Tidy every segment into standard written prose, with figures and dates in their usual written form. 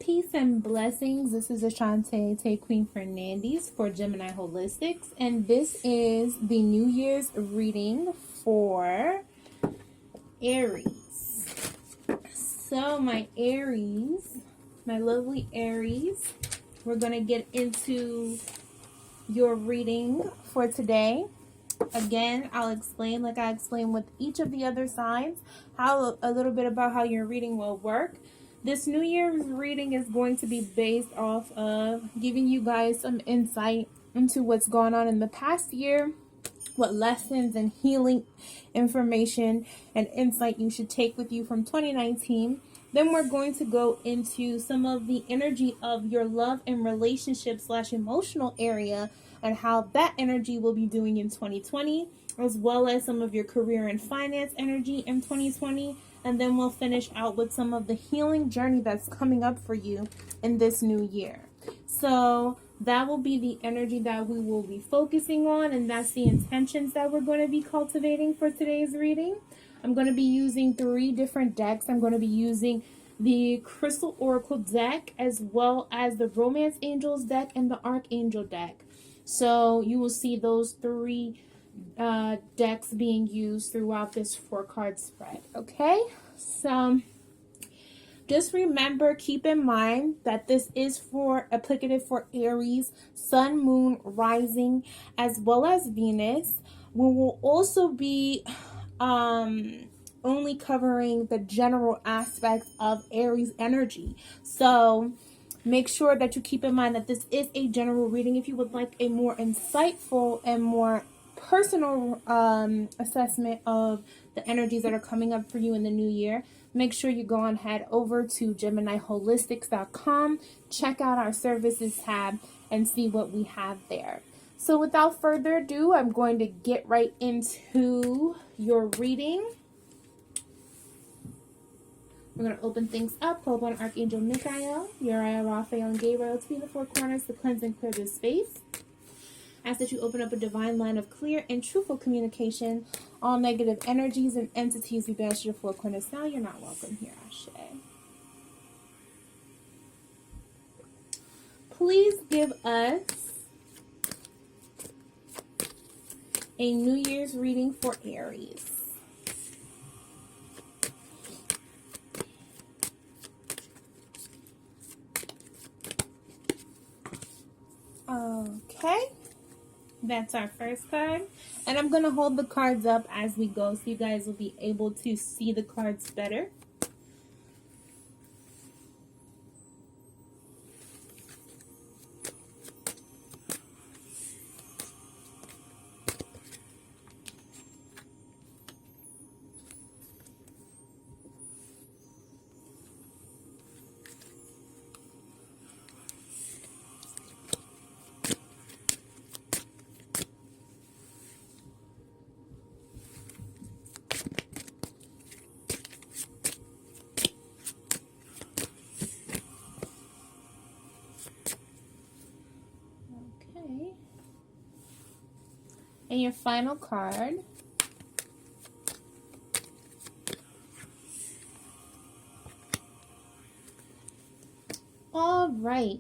Peace and blessings. This is Ashante Tay Queen Fernandez for Gemini Holistics, and this is the New Year's reading for Aries. So my Aries, my lovely Aries, we're going to get into your reading for today. Again, I'll explain, like I explained with each of the other signs, how a little bit about how your reading will work. This New Year's reading is going to be based off of giving you guys some insight into what's gone on in the past year, what lessons and healing information and insight you should take with you from 2019. Then we're going to go into some of the energy of your love and relationship / emotional area and how that energy will be doing in 2020, as well as some of your career and finance energy in 2020. And then we'll finish out with some of the healing journey that's coming up for you in this new year. So that will be the energy that we will be focusing on, and that's the intentions that we're going to be cultivating for today's reading. I'm going to be using 3 different decks. I'm going to be using the Crystal Oracle deck, as well as the Romance Angels deck and the Archangel deck. So you will see those 3 decks being used throughout this 4-card spread. Okay, so just remember, keep in mind that this is applicative for Aries, Sun, Moon, Rising, as well as Venus. We will also be only covering the general aspects of Aries energy. So make sure that you keep in mind that this is a general reading. If you would like a more insightful and more personal assessment of the energies that are coming up for you in the new year, make sure you go on head over to GeminiHolistics.com, check out our services tab, and see what we have there. So without further ado, I'm going to get right into your reading. We're going to open things up, pull upon Archangel Michael, Uriah, Raphael, and Gabriel to be in the 4 corners to cleanse and clear this space. Ask that you open up a divine line of clear and truthful communication. All negative energies and entities be banished to the 4 corners now. You're not welcome here, Ashe. Please give us a New Year's reading for Aries. Okay, that's our first card, and I'm going to hold the cards up as we go so you guys will be able to see the cards better. And your final card. All right.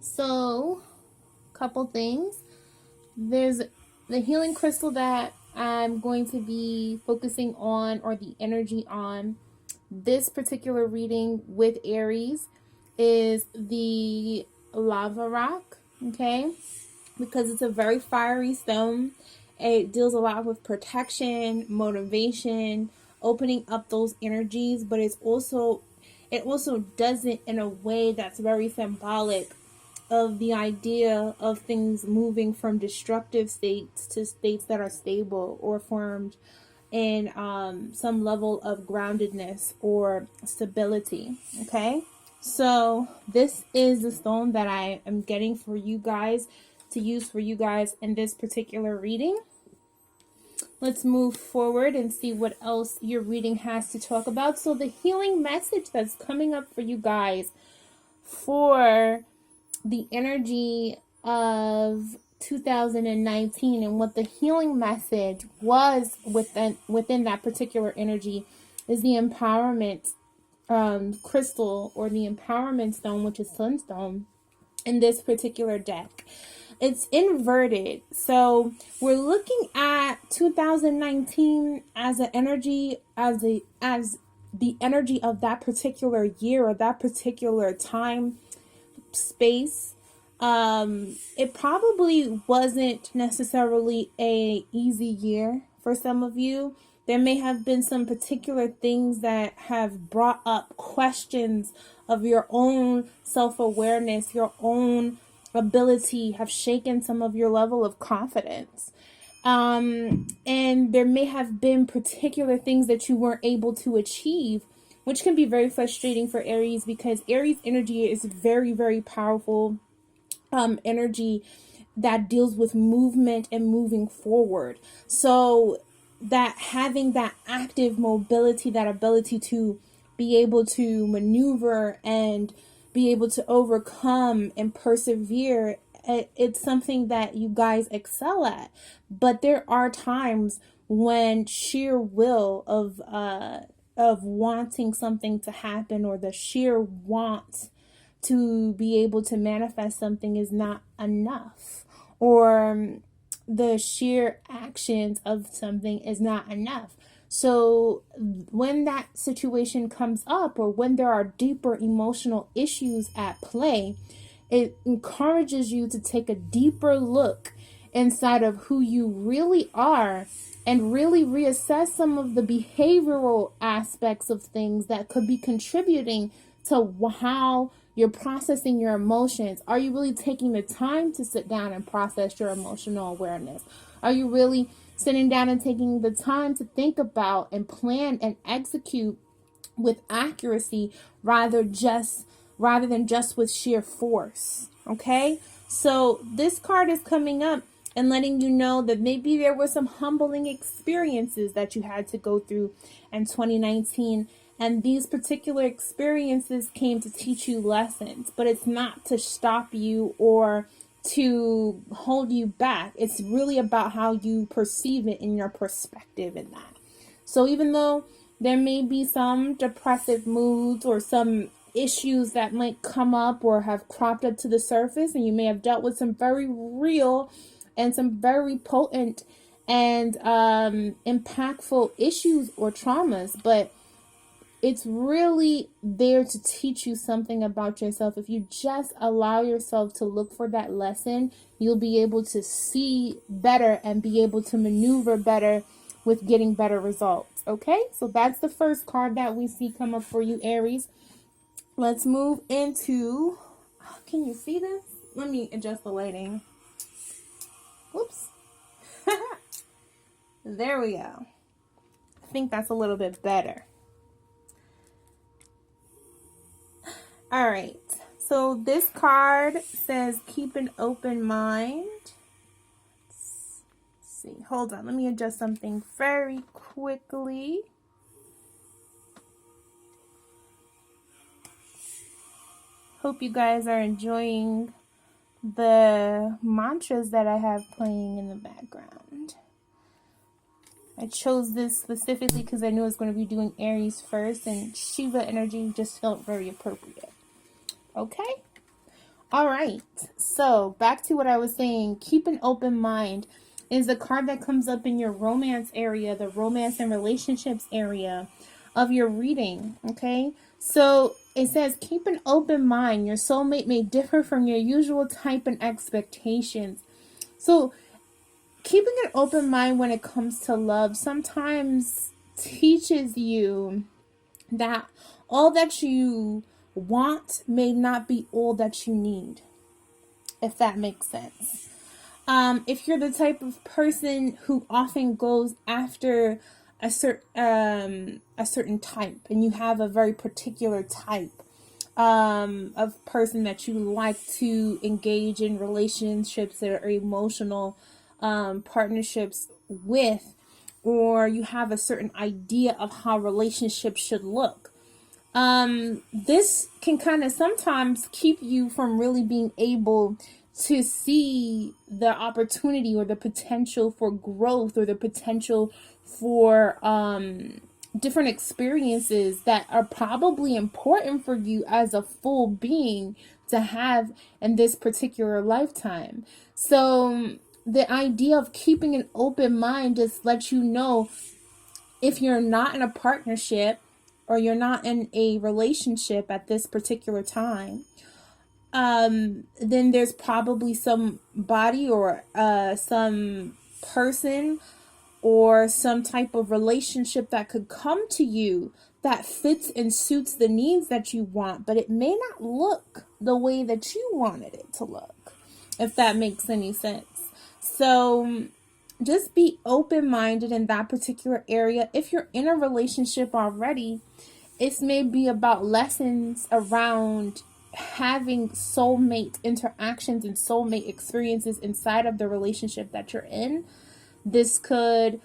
So, couple things. There's the healing crystal that I'm going to be focusing on, or the energy on this particular reading with Aries, is the lava rock. Okay, because it's a very fiery stone. It deals a lot with protection, motivation, opening up those energies, but it also does it in a way that's very symbolic of the idea of things moving from destructive states to states that are stable or formed in some level of groundedness or stability. Okay, so this is the stone that I am getting for you guys to use for you guys in this particular reading. Let's move forward and see what else your reading has to talk about. So the healing message that's coming up for you guys for the energy of 2019 and what the healing message was within that particular energy is the empowerment crystal, or the empowerment stone, which is sunstone, in this particular deck. It's inverted. So we're looking at 2019 as an energy, as the energy of that particular year or that particular time space. It probably wasn't necessarily a easy year for some of you. There may have been some particular things that have brought up questions of your own self-awareness, your own ability, have shaken some of your level of confidence. And there may have been particular things that you weren't able to achieve, which can be very frustrating for Aries, because Aries energy is very, very powerful energy that deals with movement and moving forward. So that having that active mobility, that ability to be able to maneuver and be able to overcome and persevere, it's something that you guys excel at. But there are times when sheer will of wanting something to happen, or the sheer want to be able to manifest something, is not enough, or the sheer actions of something is not enough. So when that situation comes up, or when there are deeper emotional issues at play, it encourages you to take a deeper look inside of who you really are, and really reassess some of the behavioral aspects of things that could be contributing to how you're processing your emotions. Are you really taking the time to sit down and process your emotional awareness? Are you really sitting down and taking the time to think about and plan and execute with accuracy, rather than just with sheer force? Okay? So this card is coming up and letting you know that maybe there were some humbling experiences that you had to go through in 2019. And these particular experiences came to teach you lessons, but it's not to stop you or to hold you back. It's really about how you perceive it in your perspective in that. So even though there may be some depressive moods or some issues that might come up or have cropped up to the surface, and you may have dealt with some very real and some very potent and impactful issues or traumas, but it's really there to teach you something about yourself. If you just allow yourself to look for that lesson, you'll be able to see better and be able to maneuver better with getting better results. Okay, so that's the first card that we see come up for you, Aries. Let's move into, can you see this? Let me adjust the lighting. Whoops. There we go. I think that's a little bit better. All right, so this card says keep an open mind. Let's see, hold on, let me adjust something very quickly. Hope you guys are enjoying the mantras that I have playing in the background. I chose this specifically because I knew I was going to be doing Aries first, and Shiva energy just felt very appropriate. Okay? All right. So back to what I was saying. Keep an open mind is the card that comes up in your romance area, the romance and relationships area of your reading. Okay? So it says keep an open mind. Your soulmate may differ from your usual type and expectations. So keeping an open mind when it comes to love sometimes teaches you that all that you want may not be all that you need, if that makes sense. If you're the type of person who often goes after a certain type, and you have a very particular type of person that you like to engage in relationships that are emotional partnerships with, or you have a certain idea of how relationships should look, this can kind of sometimes keep you from really being able to see the opportunity or the potential for growth, or the potential for different experiences that are probably important for you as a full being to have in this particular lifetime. So the idea of keeping an open mind just lets you know, if you're not in a partnership or you're not in a relationship at this particular time, then there's probably some body or some person or some type of relationship that could come to you that fits and suits the needs that you want, but it may not look the way that you wanted it to look, if that makes any sense. So just be open-minded in that particular area. If you're in a relationship already, it may be about lessons around having soulmate interactions and soulmate experiences inside of the relationship that you're in. This could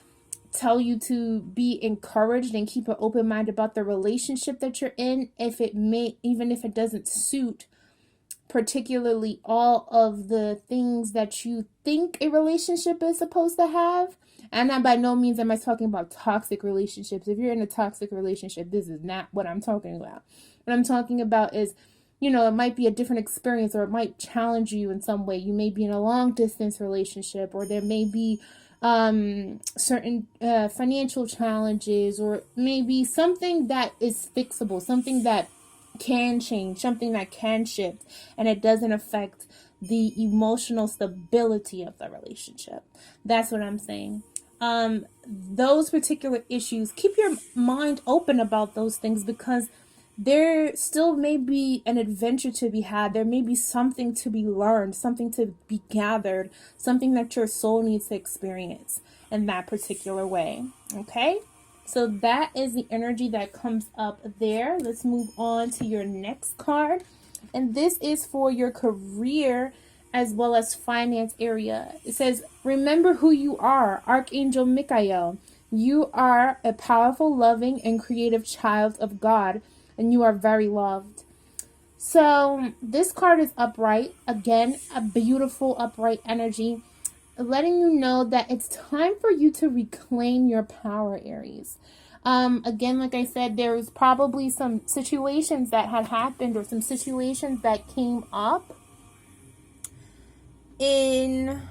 tell you to be encouraged and keep an open mind about the relationship that you're in, even if it doesn't suit particularly all of the things that you think a relationship is supposed to have. And by no means am I talking about toxic relationships. If you're in a toxic relationship, this is not what I'm talking about. What I'm talking about is, it might be a different experience, or it might challenge you in some way. You may be in a long distance relationship, or there may be certain financial challenges, or maybe something that is fixable, something that can change, something that can shift, and it doesn't affect the emotional stability of the relationship. That's what I'm saying. Those particular issues, keep your mind open about those things, because there still may be an adventure to be had. There may be something to be learned, something to be gathered, something that your soul needs to experience in that particular way. Okay? So that is the energy that comes up there. Let's move on to your next card. And this is for your career as well as finance area. It says, remember who you are, Archangel Michael. You are a powerful, loving, and creative child of God, and you are very loved. So this card is upright. Again, a beautiful upright energy, letting you know that it's time for you to reclaim your power, Aries. Again, like I said, there was probably some situations that had happened, or some situations that came up in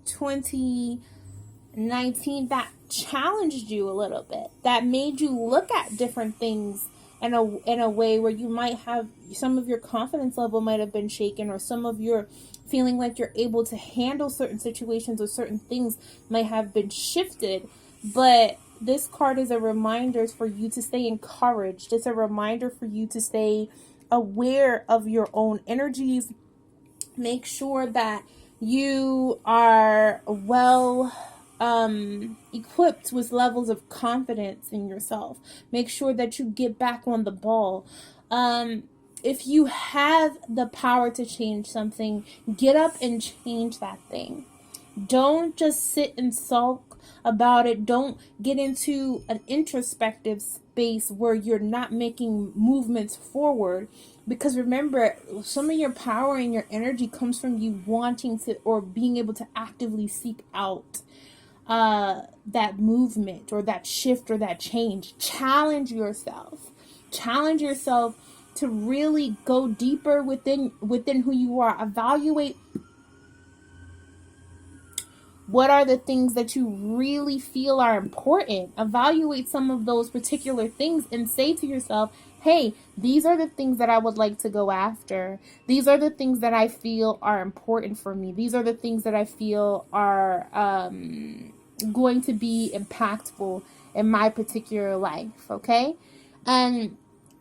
2019 that challenged you a little bit, that made you look at different things in a way where you might have, some of your confidence level might have been shaken, or some of your feeling like you're able to handle certain situations or certain things might have been shifted. But this card is a reminder for you to stay encouraged. It's a reminder for you to stay aware of your own energies. Make sure that you are well equipped with levels of confidence in yourself. Make sure that you get back on the ball. If you have the power to change something, get up and change that thing. Don't just sit and sulk about it. Don't get into an introspective space where you're not making movements forward. Because remember, some of your power and your energy comes from you wanting to, or being able to actively seek out that movement or that shift or that change. Challenge yourself to really go deeper within who you are. Evaluate what are the things that you really feel are important. Evaluate some of those particular things and say to yourself, hey, these are the things that I would like to go after. These are the things that I feel are important for me. These are the things that I feel are going to be impactful in my particular life, okay? And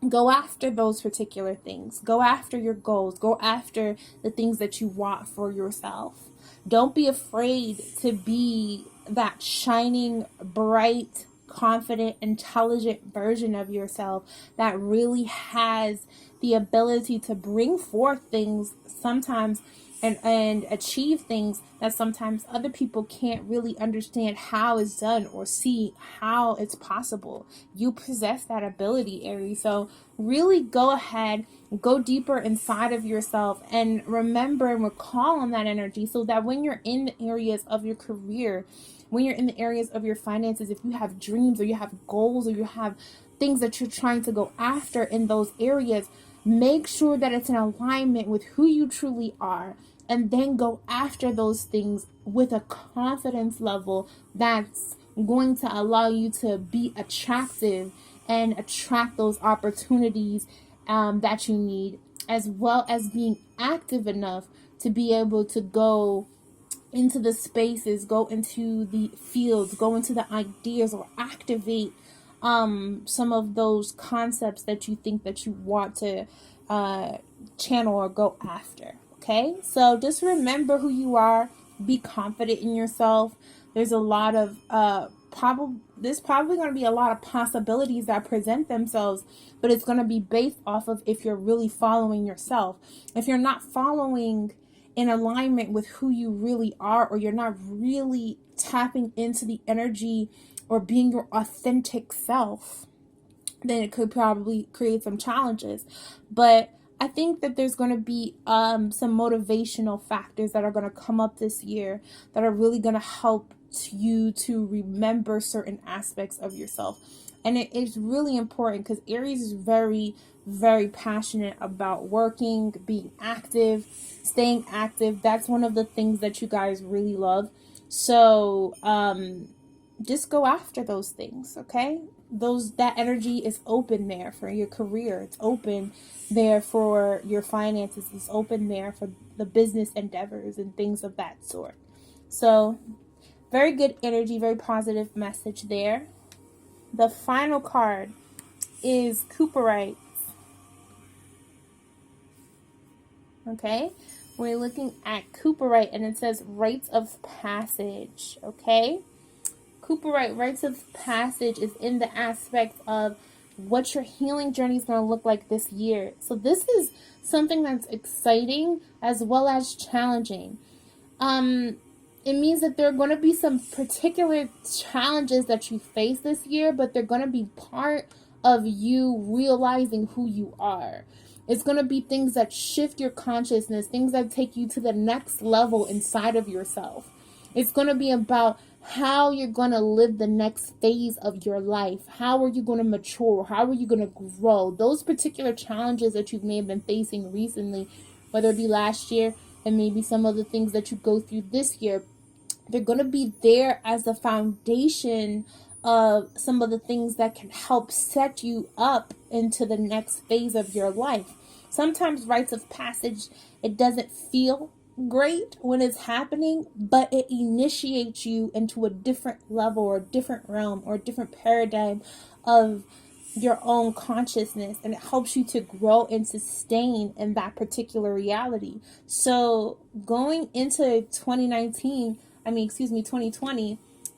go after those particular things. Go after your goals. Go after the things that you want for yourself. Don't be afraid to be that shining, bright, confident, intelligent version of yourself that really has the ability to bring forth things sometimes and achieve things that sometimes other people can't really understand how it's done or see how it's possible. You possess that ability, Aries. So really go ahead, go deeper inside of yourself, and remember and recall on that energy, so that when you're in the areas of your career when you're in the areas of your finances, if you have dreams or you have goals or you have things that you're trying to go after in those areas, make sure that it's in alignment with who you truly are, and then go after those things with a confidence level that's going to allow you to be attractive and attract those opportunities that you need, as well as being active enough to be able to go into the spaces, go into the fields, go into the ideas, or activate some of those concepts that you think that you want to channel or go after. Okay, so just remember who you are. Be confident in yourself. There's a lot of there's probably going to be a lot of possibilities that present themselves, but it's going to be based off of if you're really following yourself. If you're not following in alignment with who you really are, or you're not really tapping into the energy or being your authentic self, then it could probably create some challenges. But I think that there's going to be some motivational factors that are going to come up this year that are really going to help you to remember certain aspects of yourself. And it is really important because Aries is very, very passionate about working, being active, staying active. That's one of the things that you guys really love. So just go after those things, okay? That energy is open there for your career. It's open there for your finances. It's open there for the business endeavors and things of that sort. So very good energy, very positive message there. The final card is Cooperites. Okay, we're looking at Cooperite, and it says rites of passage. Okay, Cooperite, rites of passage, is in the aspect of what your healing journey is going to look like this year. So this is something that's exciting as well as challenging. It means that there are going to be some particular challenges that you face this year, but they're going to be part of you realizing who you are. It's going to be things that shift your consciousness, things that take you to the next level inside of yourself. It's going to be about how you're going to live the next phase of your life. How are you going to mature? How are you going to grow? Those particular challenges that you may have been facing recently, whether it be last year and maybe some of the things that you go through this year, they're going to be there as the foundation of some of the things that can help set you up into the next phase of your life. Sometimes rites of passage, it doesn't feel great when it's happening, but it initiates you into a different level or a different realm or a different paradigm of your own consciousness, and it helps you to grow and sustain in that particular reality. So going into 2020,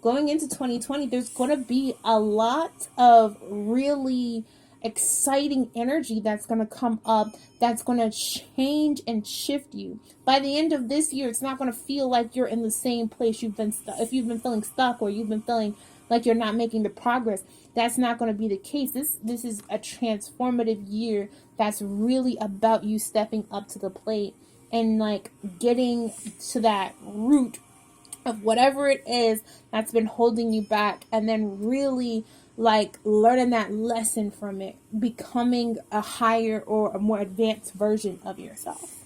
going into 2020, there's going to be a lot of really exciting energy that's going to come up, that's going to change and shift you. By the end of this year, it's not going to feel like you're in the same place you've been stuck. If you've been feeling stuck or you've been feeling like you're not making the progress, that's not going to be the case. This is a transformative year that's really about you stepping up to the plate and like getting to that root of whatever it is that's been holding you back, and then really like learning that lesson from it, becoming a higher or a more advanced version of yourself.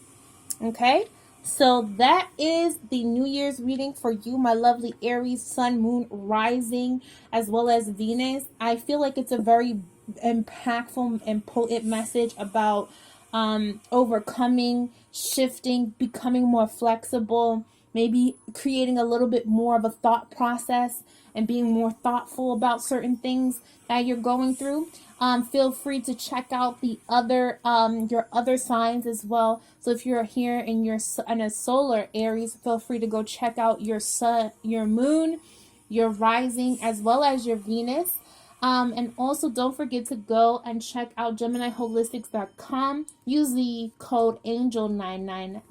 Okay, so that is the New Year's reading for you, my lovely Aries, Sun, Moon, Rising, as well as Venus. I feel like it's a very impactful and potent message about overcoming, shifting, becoming more flexible, maybe creating a little bit more of a thought process and being more thoughtful about certain things that you're going through. Feel free to check out the other your other signs as well. So if you're here in a solar Aries, feel free to go check out your sun, your moon, your rising, as well as your Venus. And also don't forget to go and check out GeminiHolistics.com. Use the code ANGEL999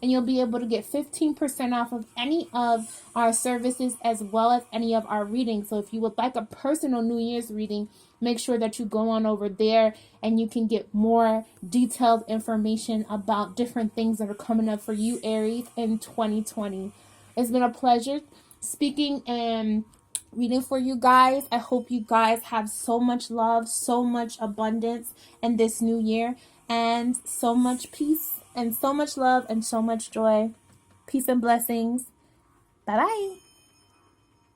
and you'll be able to get 15% off of any of our services as well as any of our readings. So if you would like a personal New Year's reading, make sure that you go on over there and you can get more detailed information about different things that are coming up for you, Aries, in 2020. It's been a pleasure speaking and reading for you guys. I hope you guys have so much love, so much abundance in this new year, and so much peace, and so much love, and so much joy. Peace and blessings. Bye-bye.